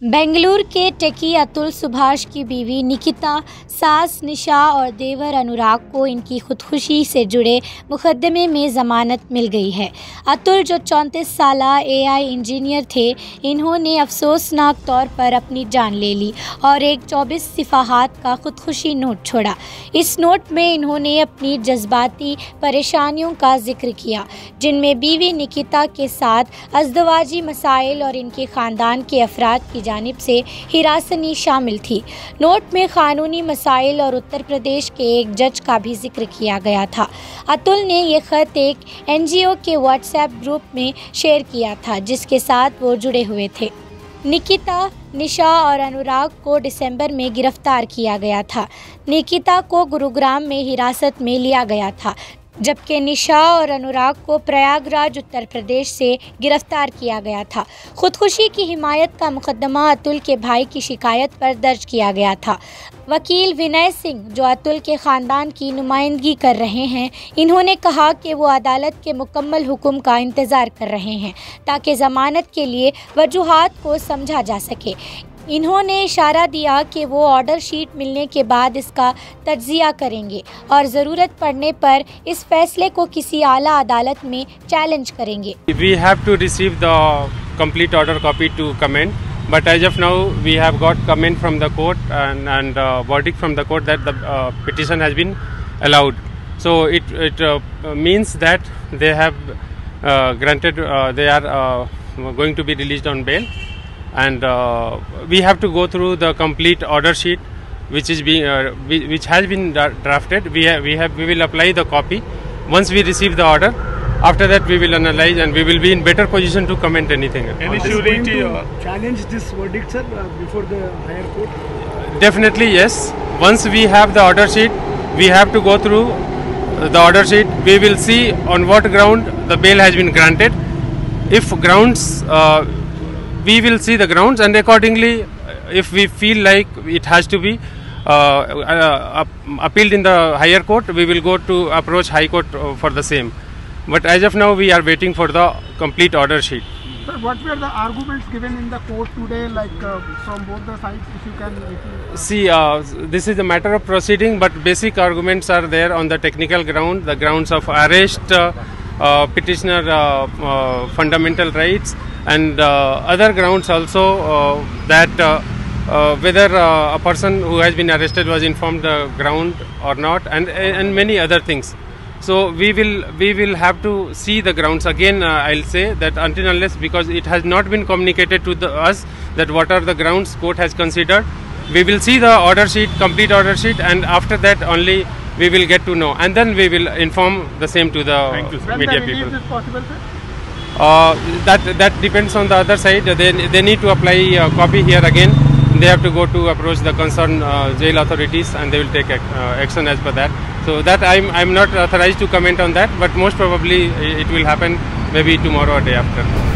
बेंगलुरु के टेकी अतुल सुभाष की बीवी निकिता, सास निशा और देवर अनुराग को इनकी खुदकुशी से जुड़े मुकदमे में ज़मानत मिल गई है। अतुल, जो 34 साला एआई इंजीनियर थे, इन्होंने अफसोसनाक तौर पर अपनी जान ले ली और एक 24 सिफ़ाहात का खुदकुशी नोट छोड़ा। इस नोट में इन्होंने अपनी जज्बाती परेशानियों का जिक्र किया, जिनमें बीवी निकिता के साथ अज़दवाजी मसाइल और इनके ख़ानदान के अफराद की जानिब से हिरासनी शामिल थी। नोट में कानूनी मसाइल और उत्तर प्रदेश के एक जज का भी जिक्र किया गया था। अतुल ने यह ख़त एक एनजीओ के व्हाट्सएप ग्रुप में शेयर किया था, जिसके साथ वो जुड़े हुए थे। निकिता, निशा और अनुराग को दिसंबर में गिरफ्तार किया गया था। निकिता को गुरुग्राम में हिरासत में लिया गया था, जबकि निशा और अनुराग को प्रयागराज, उत्तर प्रदेश से गिरफ्तार किया गया था। खुदकुशी की हिमायत का मुकदमा अतुल के भाई की शिकायत पर दर्ज किया गया था। वकील विनय सिंह, जो अतुल के ख़ानदान की नुमाइंदगी कर रहे हैं, इन्होंने कहा कि वो अदालत के मुकम्मल हुक्म का इंतज़ार कर रहे हैं ताकि ज़मानत के लिए वजूहात को समझा जा सके। इन्होंने इशारा दिया कि वो ऑर्डर शीट मिलने के बाद इसका तज्ज़िया करेंगे और ज़रूरत पड़ने पर इस फैसले को किसी आला अदालत में चैलेंज करेंगे। We have to receive the complete order copy to comment, but as of now we have got comment from the court and verdict from the court that the petition has been allowed. So it means that they have granted, they are going to be released on bail. And we have to go through the complete order sheet, which has been drafted. We will apply the copy once we receive the order. After that, we will analyze and we will be in better position to comment anything. Any surety challenge this verdict, sir, before the higher court? Definitely yes. Once we have the order sheet, we have to go through the order sheet. We will see on what ground the bail has been granted. If grounds we will see the grounds, and accordingly, if we feel like it has to be appealed in the higher court, we will go to approach high court for the same. But as of now, we are waiting for the complete order sheet. Sir, what were the arguments given in the court today, like from both the sides, if you can? See, this is a matter of proceeding, but basic arguments are there on the technical ground, the grounds of arrest, petitioner fundamental rights, and other grounds also, that whether a person who has been arrested was informed the ground or not, and many other things. So we will have to see the grounds again. I'll say that until unless, because it has not been communicated to us that what are the grounds court has considered, we will see the order sheet, complete order sheet, and after that only we will get to know, and then we will inform the same to the media people. Is it possible, sir? That depends on the other side. They need to apply a copy here again. They have to go to approach the concerned jail authorities, and they will take action as per that. So that I'm not authorized to comment on that, but most probably it will happen maybe tomorrow or day after.